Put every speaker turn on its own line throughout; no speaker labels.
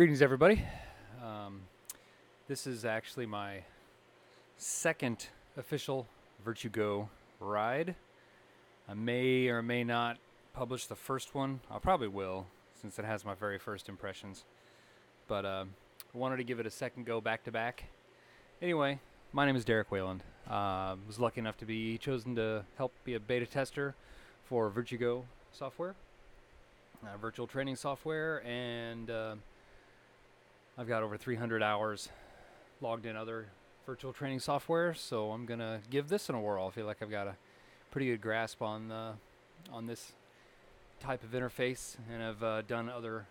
Greetings, everybody. This is actually my second official VirtuGO ride. I may or may not publish the first one. I probably will, since it has my very first impressions. But I wanted to give it a second go back to back. Anyway, my name is Derek Wayland. Was lucky enough to be chosen to help be a beta tester for VirtuGO software, virtual training software, and I've got over 300 hours logged in other virtual training software, so I'm gonna give this a whirl. I feel like I've got a pretty good grasp on this type of interface, and I've done other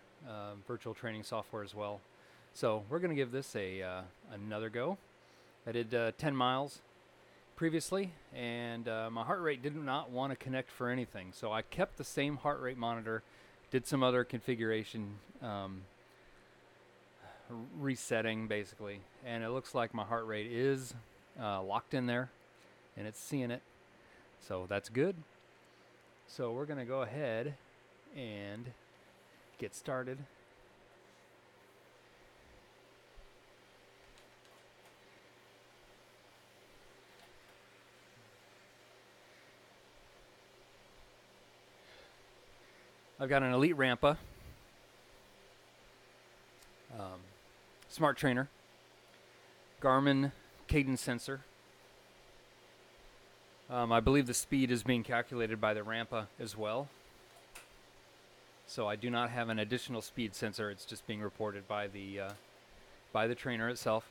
virtual training software as well. So we're gonna give this another go. I did 10 miles previously, and my heart rate did not want to connect for anything, so I kept the same heart rate monitor, did some other configuration resetting basically, and it looks like my heart rate is locked in there and it's seeing it, so that's good. So we're gonna go ahead and get started. I've got an Elite Rampa, smart trainer, Garmin cadence sensor. I believe the speed is being calculated by the Rampa as well. So I do not have an additional speed sensor. It's just being reported by the trainer itself.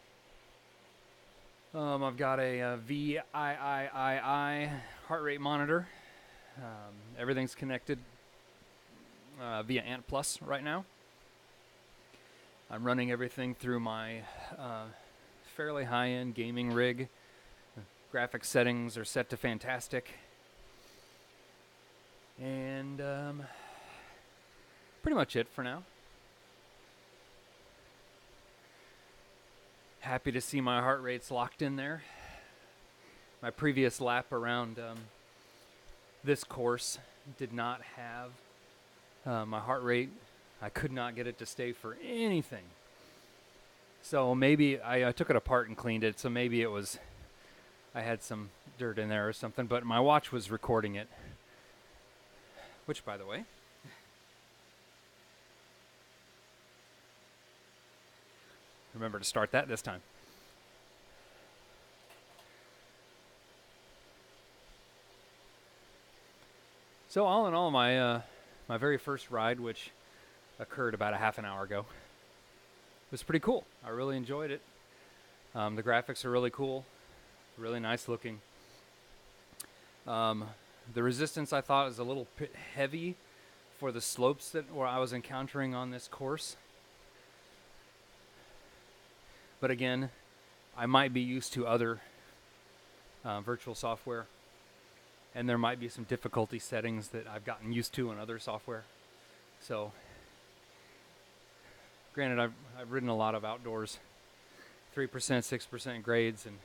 I've got a VIII heart rate monitor. Everything's connected via Ant Plus right now. I'm running everything through my fairly high-end gaming rig. Graphics settings are set to fantastic. And pretty much it for now. Happy to see my heart rate's locked in there. My previous lap around this course did not have my heart rate. I could not get it to stay for anything. So maybe I took it apart and cleaned it, so maybe it was, I had some dirt in there or something, but my watch was recording it. Which, by the way, remember to start that this time. So all in all, my very first ride, which occurred about a half an hour ago, was pretty cool. I really enjoyed it. The graphics are really cool, really nice looking. The resistance I thought was a little bit heavy for the slopes that I was encountering on this course. But again, I might be used to other virtual software, and there might be some difficulty settings that I've gotten used to in other software. So, granted, I've ridden a lot of outdoors, 3%, 6% grades, and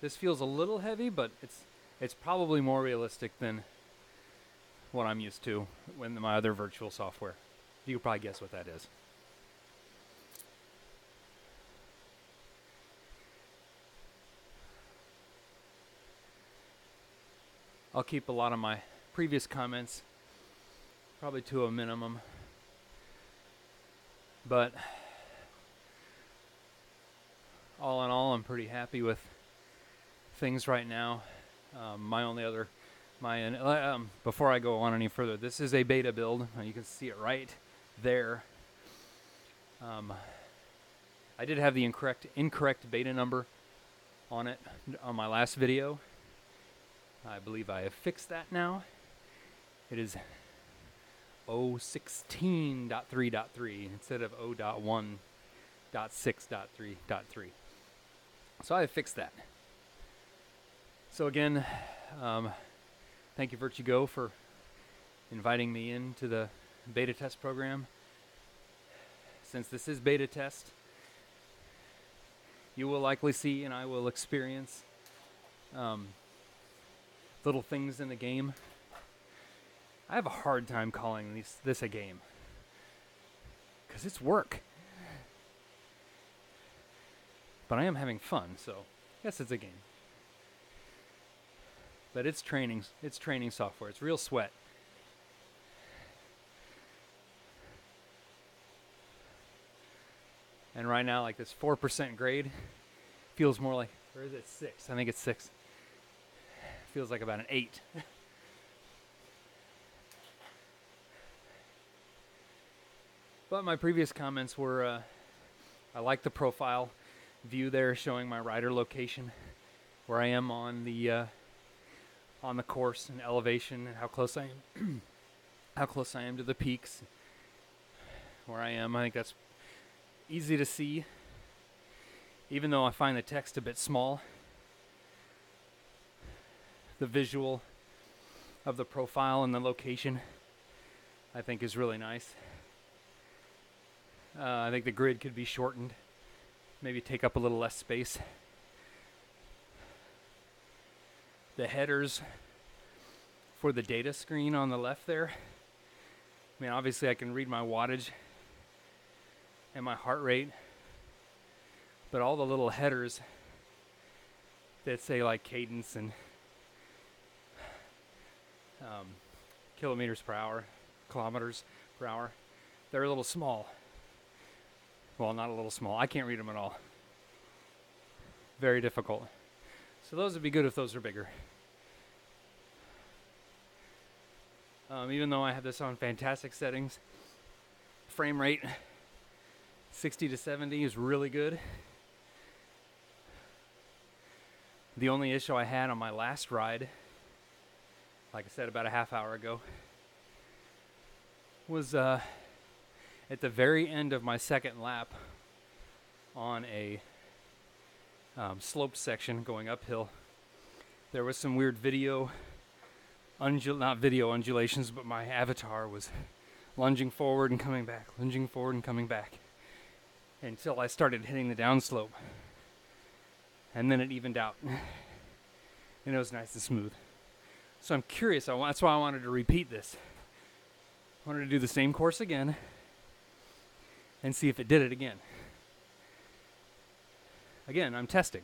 this feels a little heavy, but it's probably more realistic than what I'm used to when my other virtual software. You can probably guess what that is. I'll keep a lot of my previous comments probably to a minimum, but all in all, I'm pretty happy with things right now. Before I go on any further, this is a beta build. You can see it right there. I did have the incorrect beta number on it on my last video. I believe I have fixed that now. It is 0.16.3.3 instead of 0.1.6.3.3. So I have fixed that. So again, thank you VirtuGO for inviting me into the beta test program. Since this is beta test, you will likely see and I will experience little things in the game. I have a hard time calling this a game because it's work. but I am having fun, so I guess it's a game. But it's training software. It's real sweat. And right now, like this 4% grade feels more like, or is it 6? I think it's 6. Feels like about an 8. But my previous comments were, I like the profile view there showing my rider location, where I am on the course and elevation, and how close I am, how close I am to the peaks. Where I am, I think that's easy to see, even though I find the text a bit small. The visual of the profile and the location, I think, is really nice. I think the grid could be shortened, maybe take up a little less space. The headers for the data screen on the left there, I mean, obviously I can read my wattage and my heart rate, but all the little headers that say like cadence and kilometers per hour, kilometers per hour, they're a little small. Well, not a little small. I can't read them at all. Very difficult. So those would be good if those are bigger. Even though I have this on fantastic settings, frame rate 60 to 70 is really good. The only issue I had on my last ride, like I said about a half hour ago, was at the very end of my second lap on a sloped section going uphill. There was some weird not video undulations, but my avatar was lunging forward and coming back, lunging forward and coming back, until I started hitting the downslope. And then it evened out. And it was nice and smooth. So I'm curious, that's why I wanted to repeat this. I wanted to do the same course again and see if it did it again. Again, I'm testing.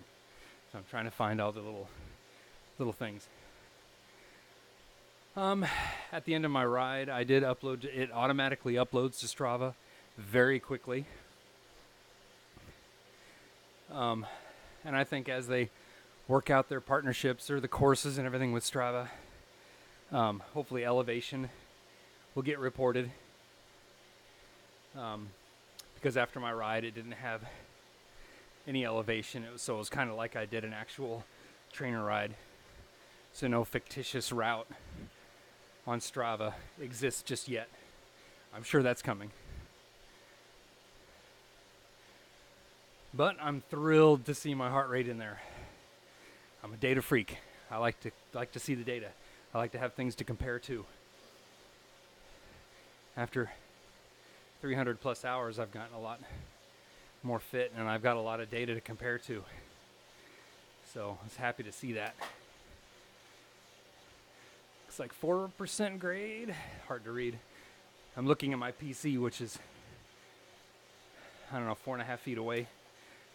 So I'm trying to find all the little things. At the end of my ride, I did upload, it automatically uploads to Strava very quickly. And I think as they work out their partnerships or the courses and everything with Strava, hopefully elevation will get reported. Because after my ride, it didn't have any elevation. So it was kind of like I did an actual trainer ride. So no fictitious route on Strava exists just yet. I'm sure that's coming. But I'm thrilled to see my heart rate in there. I'm a data freak. I like to see the data. I like to have things to compare to. After 300 plus hours, I've gotten a lot more fit, and I've got a lot of data to compare to. So I was happy to see that. Looks like 4% grade. Hard to read. I'm looking at my PC, which is, 4.5 feet away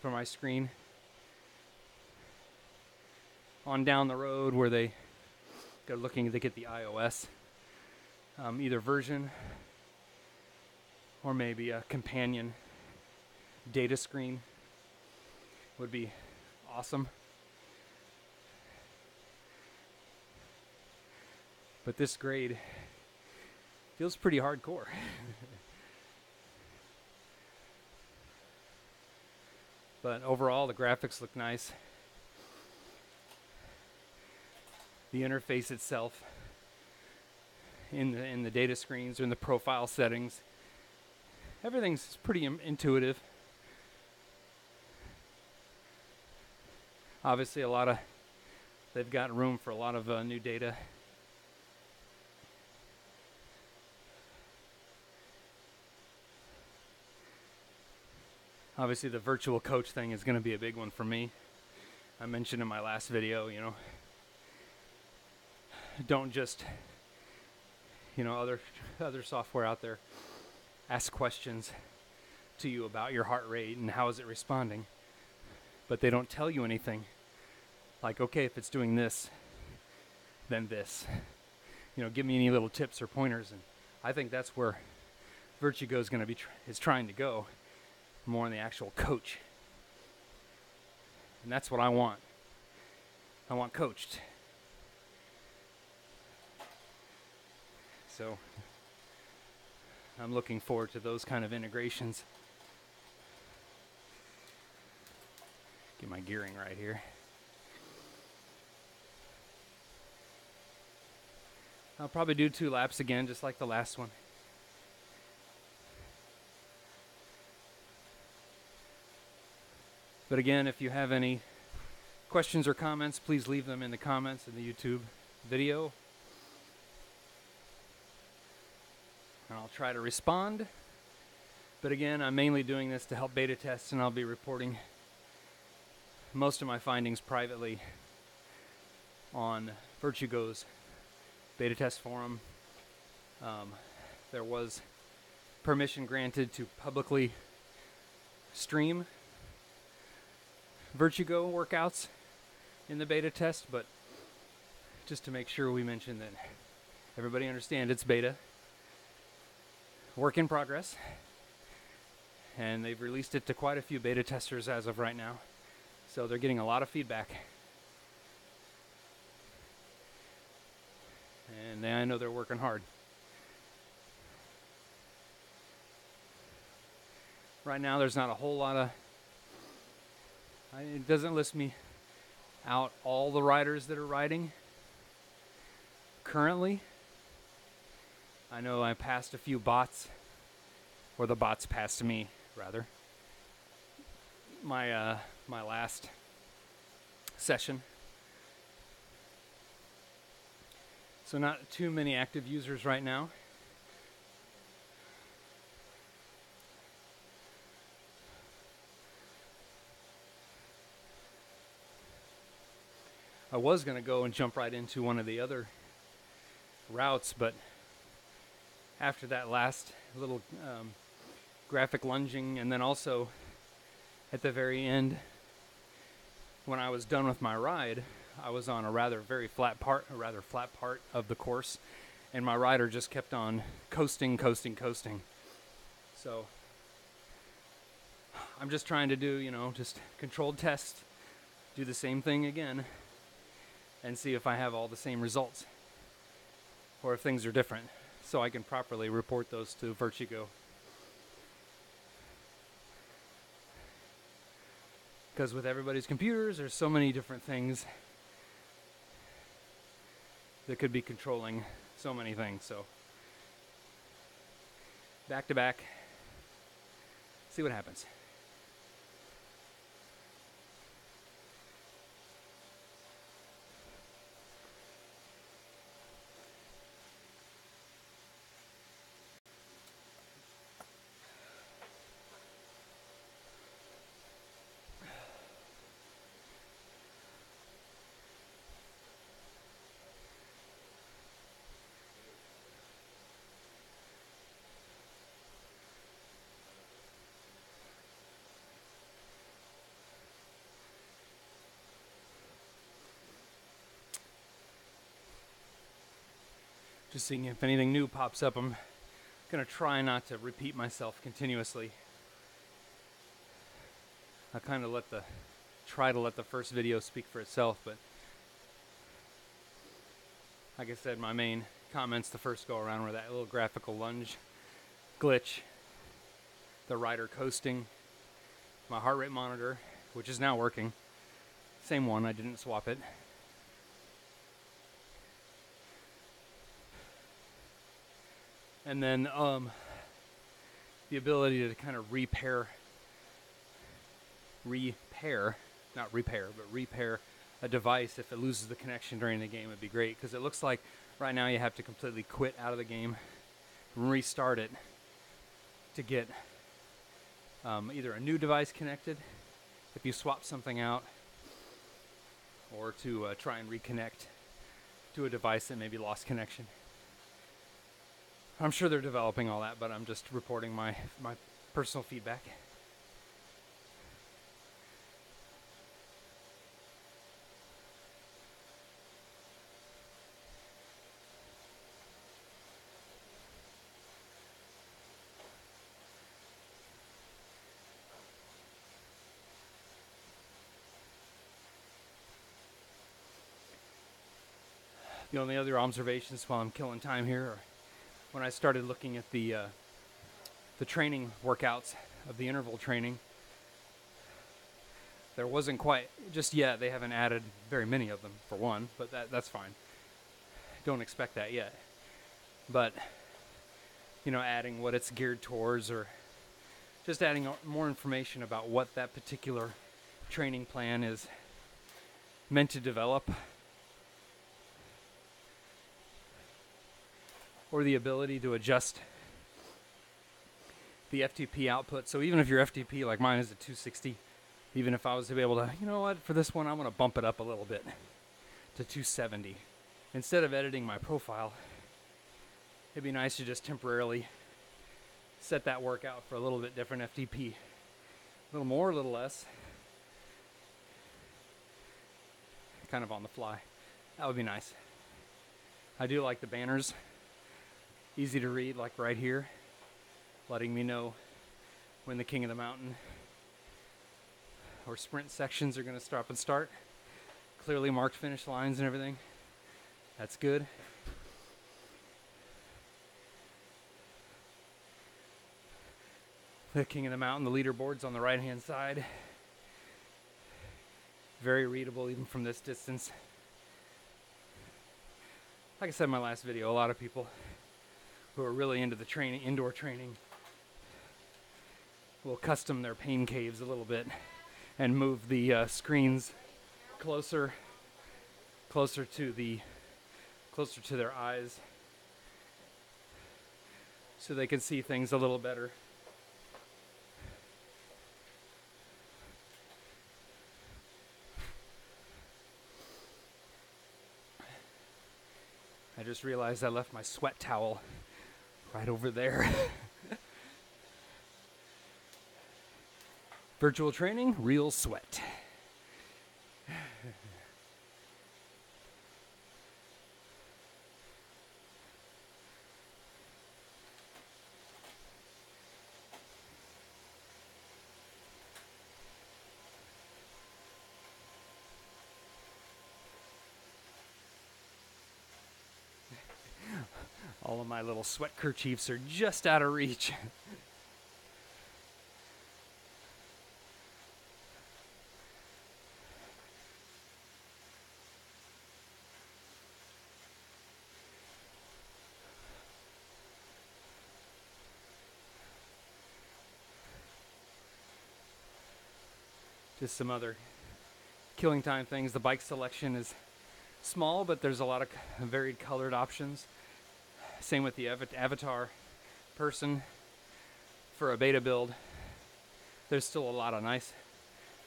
from my screen. On down the road where they get the iOS either version or maybe a companion data screen would be awesome. But this grade feels pretty hardcore. But overall, the graphics look nice. The interface itself in the data screens or in the profile settings, everything's pretty intuitive. Obviously, they've got room for a lot of new data. Obviously, the virtual coach thing is going to be a big one for me. I mentioned in my last video, don't just, other software out there ask questions to you about your heart rate and how is it responding. but they don't tell you anything. Like, okay, if it's doing this, then this. You know, give me any little tips or pointers. And I think that's where VirtuGO is going to be is trying to go, more on the actual coach. And that's what I want. I want coached. So I'm looking forward to those kind of integrations. Get my gearing right here. I'll probably do 2 laps again, just like the last one. But again, if you have any questions or comments, please leave them in the comments in the YouTube video. And I'll try to respond. But again, I'm mainly doing this to help beta test, and I'll be reporting most of my findings privately on VirtuGO's beta test forum. There was permission granted to publicly stream VirtuGO workouts in the beta test, but just to make sure we mention that everybody understand it's beta, work in progress, and they've released it to quite a few beta testers as of right now, so they're getting a lot of feedback, and I know they're working hard. Right now there's not a whole lot of, it doesn't list me out all the riders that are riding currently. I know I passed a few bots, or the bots passed me, rather. My last session. So not too many active users right now. I was going to go and jump right into one of the other routes, but after that last little graphic lunging, and then also at the very end, when I was done with my ride, I was on a rather flat part of the course, and my rider just kept on coasting. So I'm just trying to do, just controlled test, do the same thing again, and see if I have all the same results, or if things are different, so I can properly report those to VirtuGO. Because with everybody's computers, there's so many different things that could be controlling so many things. So back to back, see what happens. Just seeing if anything new pops up. I'm gonna try not to repeat myself continuously. I kind of try to let the first video speak for itself, but like I said, my main comments the first go around were that little graphical lunge glitch, the rider coasting, my heart rate monitor, which is now working. Same one, I didn't swap it. And then the ability to kind of repair a device if it loses the connection during the game would be great, because it looks like right now you have to completely quit out of the game, restart it to get either a new device connected if you swap something out, or to try and reconnect to a device that maybe lost connection. I'm sure they're developing all that, but I'm just reporting my personal feedback. The only other observations while I'm killing time here are when I started looking at the training workouts of the interval training. There wasn't quite, just yet, they haven't added very many of them, for one, but that's fine. Don't expect that yet. But, you know, adding what it's geared towards, or just adding more information about what that particular training plan is meant to develop, or the ability to adjust the FTP output. So even if your FTP, like mine, is at 260, even if I was to be able to, you know what, for this one, I'm going to bump it up a little bit to 270. Instead of editing my profile, it'd be nice to just temporarily set that workout for a little bit different FTP. A little more, a little less. Kind of on the fly. That would be nice. I do like the banners. Easy to read, like right here, letting me know when the King of the Mountain or sprint sections are going to stop and start. Clearly marked finish lines and everything. That's good. The King of the Mountain, the leaderboard's on the right hand side. Very readable even from this distance. Like I said in my last video, a lot of people who are really into the training, indoor training, will custom their pain caves a little bit and move the screens closer to their eyes, so they can see things a little better. I just realized I left my sweat towel right over there. Virtual training, real sweat. All of my little sweat kerchiefs are just out of reach. Just some other killing time things. The bike selection is small, but there's a lot of varied colored options. Same with the avatar person for a beta build. There's still a lot of nice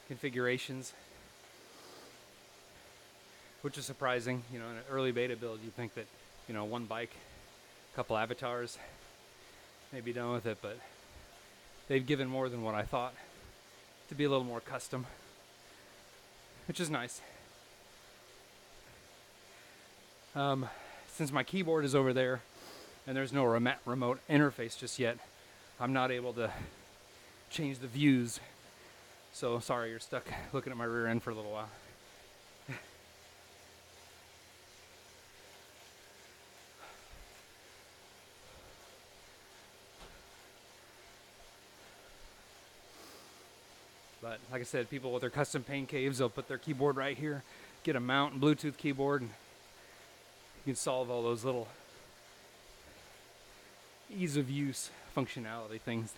configurations, which is surprising. You know, in an early beta build, you'd think that, you know, one bike, a couple avatars, may be done with it, but they've given more than what I thought to be a little more custom, which is nice. Since my keyboard is over there and there's no remote interface just yet, I'm not able to change the views. So sorry you're stuck looking at my rear end for a little while. But like I said, people with their custom pain caves, they'll put their keyboard right here, get a mount and Bluetooth keyboard, and you can solve all those little ease of use functionality things.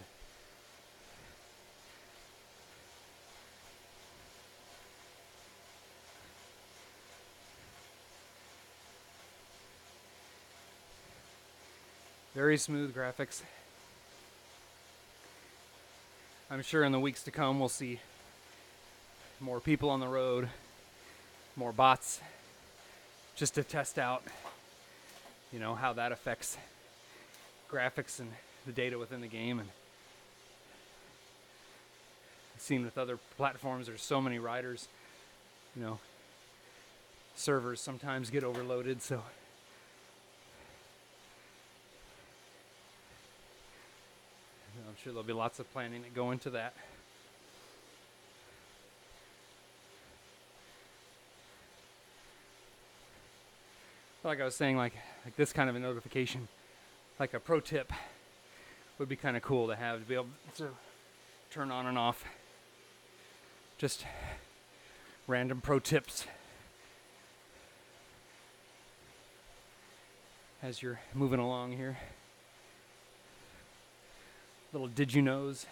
Very smooth graphics. I'm sure in the weeks to come we'll see more people on the road, more bots, just to test out, you know, how that affects graphics and the data within the game. And I've seen with other platforms, there's so many riders, you know, servers sometimes get overloaded, so I'm sure there'll be lots of planning that go into that. like I was saying, like this kind of a notification, like a pro tip, would be kind of cool to have, to be able to turn on and off. Just random pro tips as you're moving along here. Little did you knows.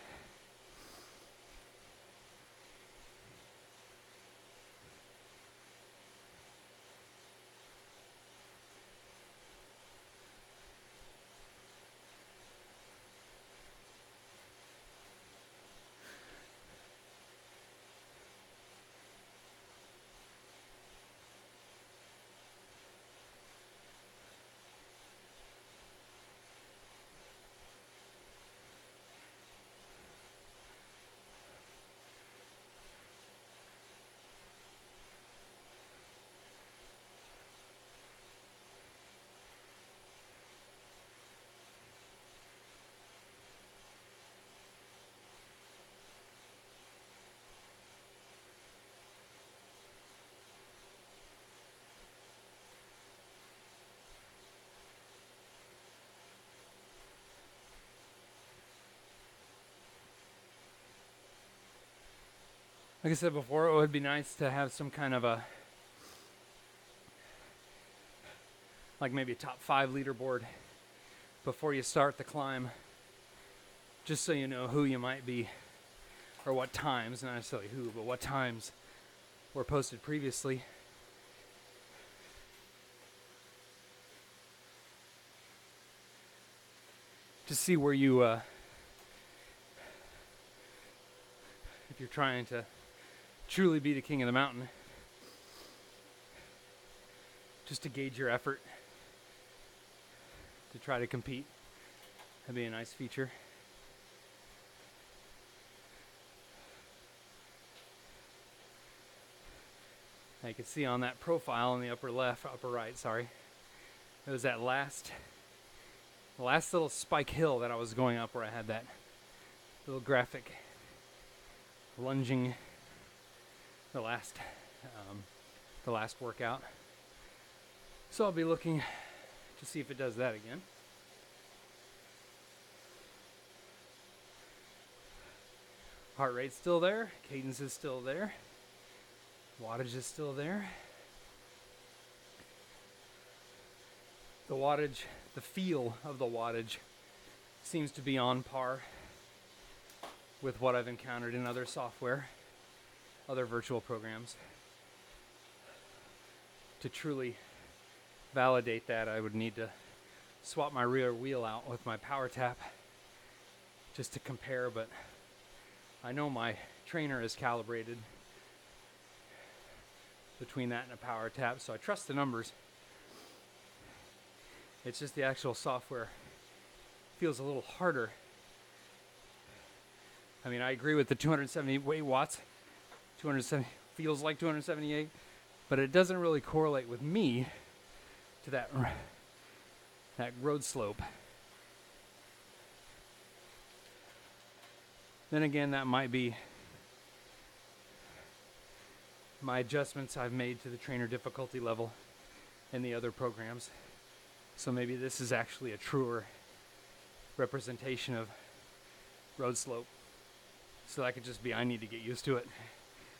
Like I said before, it would be nice to have some kind of a, like maybe a top 5 leaderboard before you start the climb, just so you know who you might be, or what times, not necessarily who, but what times were posted previously. To see where you, if you're trying to truly be the king of the mountain, just to gauge your effort to try to compete. That'd be a nice feature. Now you can see on that profile in the upper right, sorry, it was that last little spike hill that I was going up where I had that little graphic lunging the last workout. So I'll be looking to see if it does that again. Heart rate's still there, cadence is still there, wattage is still there. The wattage, the feel of the wattage seems to be on par with what I've encountered in other software, other virtual programs. To truly validate that, I would need to swap my rear wheel out with my power tap just to compare, but I know my trainer is calibrated between that and a power tap, so I trust the numbers. It's just the actual software feels a little harder. I mean, I agree with the 278 watts. 270 feels like 278, but it doesn't really correlate with me to that road slope. Then again, that might be my adjustments I've made to the trainer difficulty level in the other programs. So maybe this is actually a truer representation of road slope. So that could just be, I need to get used to it.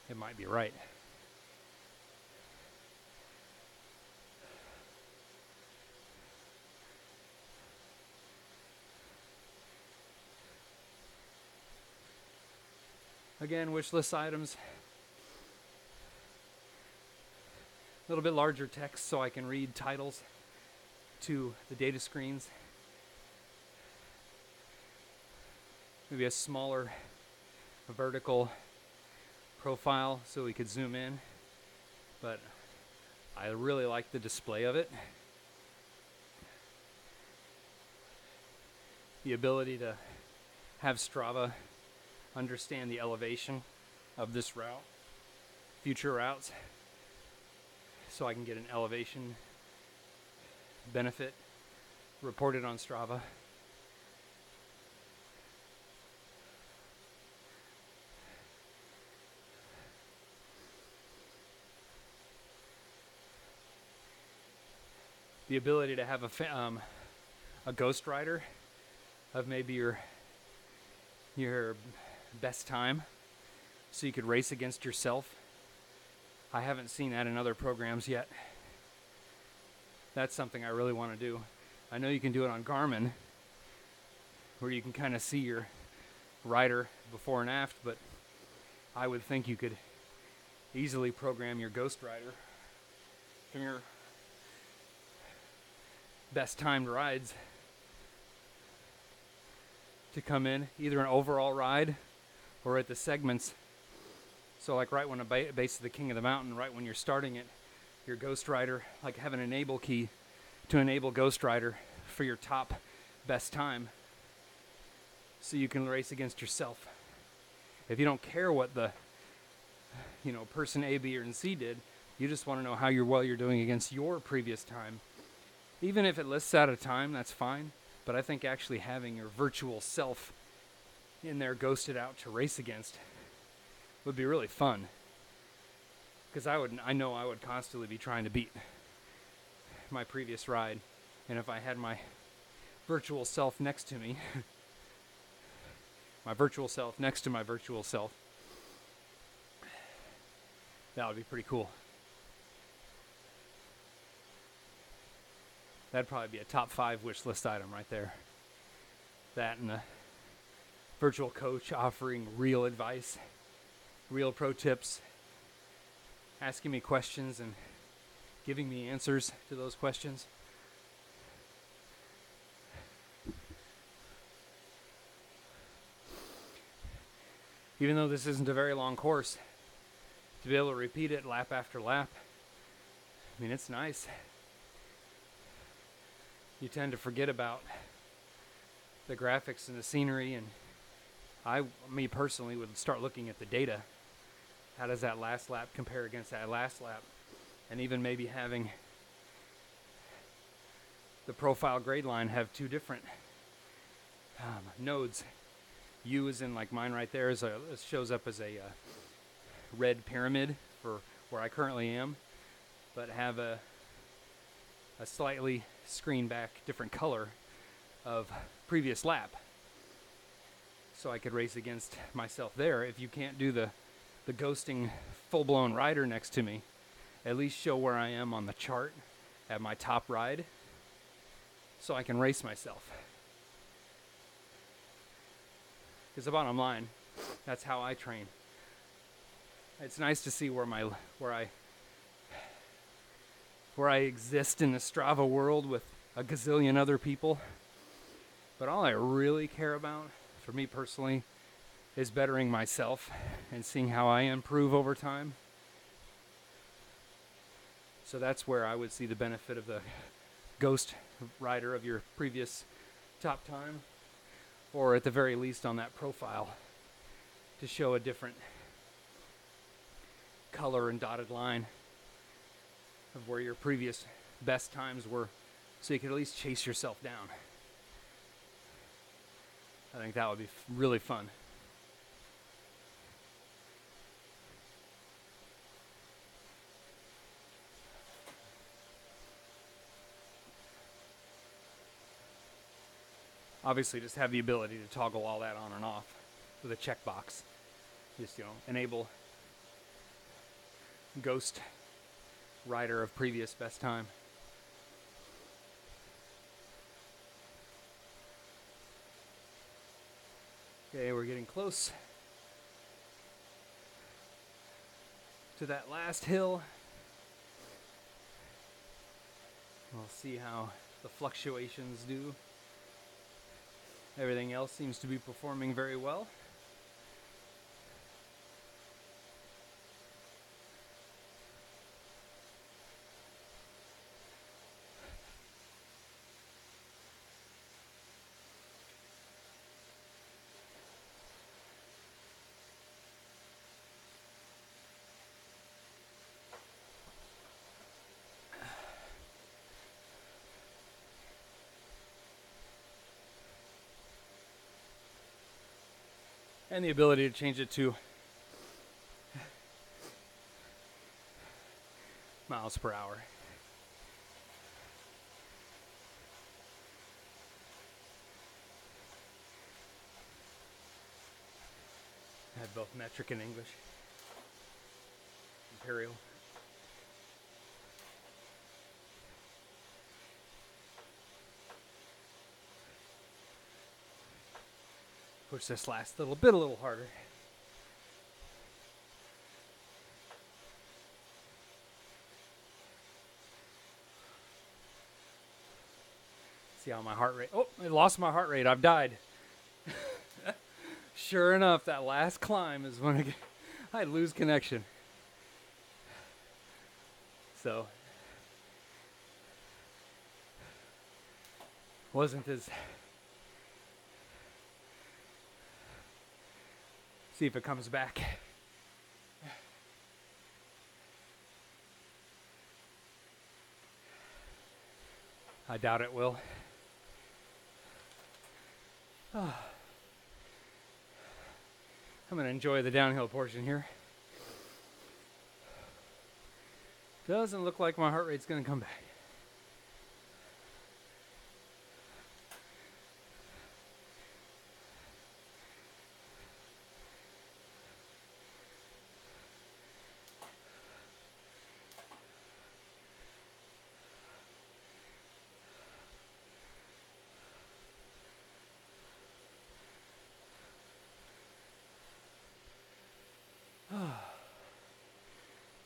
It might be right. Again, wish list items. A little bit larger text so I can read titles to the data screens. Maybe a smaller vertical profile so we could zoom in, but I really like the display of it. The ability to have Strava understand the elevation of this route, future routes, so I can get an elevation benefit reported on Strava. the ability to have a ghost rider of maybe your best time, so you could race against yourself. I haven't seen that in other programs yet. That's something I really want to do. I know you can do it on Garmin, where you can kind of see your rider before and after, but I would think you could easily program your ghost rider from your best timed rides to come in, either an overall ride or at the segments. So like right when a base of the King of the Mountain, right when you're starting it, your Ghost Rider, like have an enable key to enable Ghost Rider for your top best time, so you can race against yourself. If you don't care what the person A, B, or C did, you just want to know how you're doing against your previous time. Even if it lists out a time, that's fine. But I think actually having your virtual self in there ghosted out to race against would be really fun. Because I know I would constantly be trying to beat my previous ride. And if I had my virtual self next to me, my virtual self next to my virtual self, that would be pretty cool. That'd probably be a top 5 wish list item right there. That and a virtual coach offering real advice, real pro tips, asking me questions and giving me answers to those questions. Even though this isn't a very long course, to be able to repeat it lap after lap, I mean, it's nice. You tend to forget about the graphics and the scenery, and me personally, would start looking at the data. How does that last lap compare against that last lap? And even maybe having the profile grade line have 2 different nodes. U is in, like mine right there, it shows up as a red pyramid for where I currently am, but have a slightly screen back different color of previous lap, so I could race against myself there. If you can't do the ghosting full-blown rider next to me, at least show where I am on the chart at my top ride, so I can race myself. Because the bottom line, that's how I train. It's nice to see where I exist in the Strava world with a gazillion other people. But all I really care about, for me personally, is bettering myself and seeing how I improve over time. So that's where I would see the benefit of the ghost rider of your previous top time, or at the very least on that profile, to show a different color and dotted line of where your previous best times were, so you could at least chase yourself down. I think that would be really fun. Obviously, just have the ability to toggle all that on and off with a checkbox. Just, enable ghost rider of previous best time. Okay, we're getting close to that last hill. We'll see how the fluctuations do. Everything else seems to be performing very well. And the ability to change it to miles per hour. both metric and English. Imperial. Push this last little bit a little harder. See how my heart rate, oh, I lost my heart rate, I've died. Sure enough, that last climb is when I lose connection. So, wasn't as, see if it comes back. I doubt it will. Oh. I'm going to enjoy the downhill portion here. Doesn't look like my heart rate's going to come back.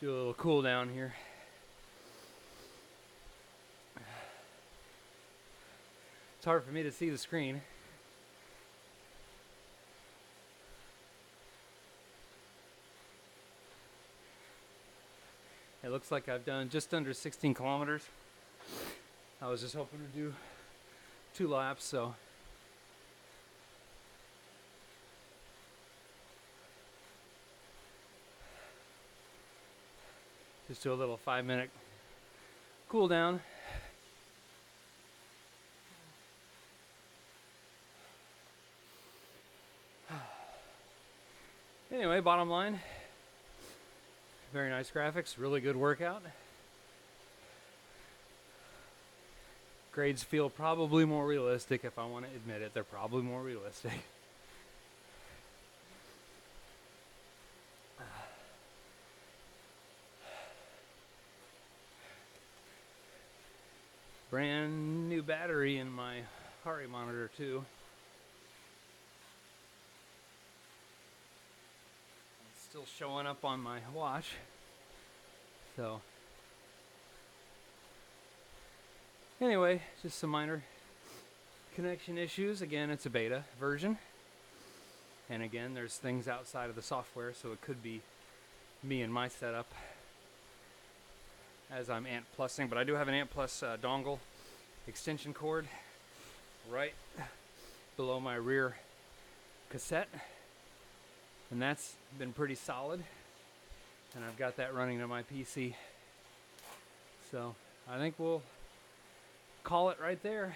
Do a little cool down here. It's hard for me to see the screen. It looks like I've done just under 16 kilometers. I was just hoping to do 2 laps, so. Just do a little 5-minute cool down. Anyway, bottom line, very nice graphics, really good workout. Grades feel probably more realistic, if I want to admit it. They're probably more realistic. Brand new battery in my heart rate monitor too. It's still showing up on my watch. So anyway, just some minor connection issues. Again, it's a beta version. And again, there's things outside of the software, so it could be me and my setup as I'm Ant Plusing, but I do have an Ant Plus dongle extension cord right below my rear cassette, and that's been pretty solid, and I've got that running to my PC, so I think we'll call it right there.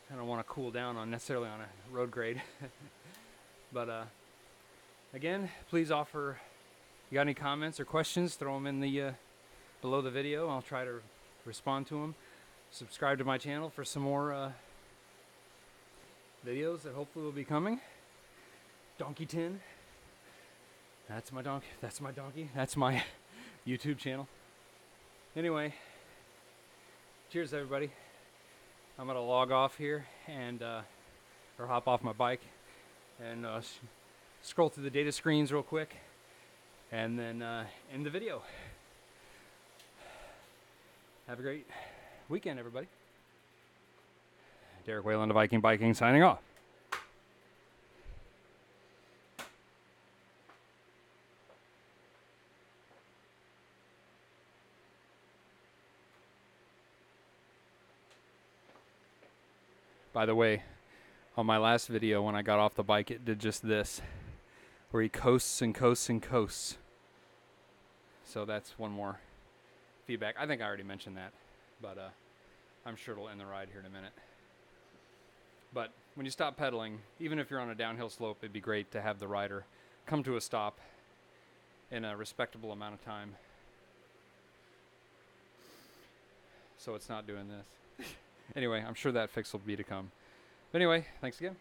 I don't want to cool down on necessarily on a road grade. But again, please offer, you got any comments or questions, throw them in the below the video. I'll try to respond to them. Subscribe to my channel for some more videos that hopefully will be coming. Donkey 10. That's my donkey. That's my donkey. That's my YouTube channel. Anyway, cheers everybody. I'm gonna log off here and or hop off my bike and scroll through the data screens real quick and then end the video. Have a great weekend, everybody. Derek Whalen of Viking Biking signing off. By the way, on my last video when I got off the bike, it did just this, where he coasts and coasts and coasts. So that's one more feedback. I think I already mentioned that, but I'm sure it'll end the ride here in a minute. But when you stop pedaling, even if you're on a downhill slope, it'd be great to have the rider come to a stop in a respectable amount of time, so it's not doing this. Anyway, I'm sure that fix will be to come. But anyway, thanks again.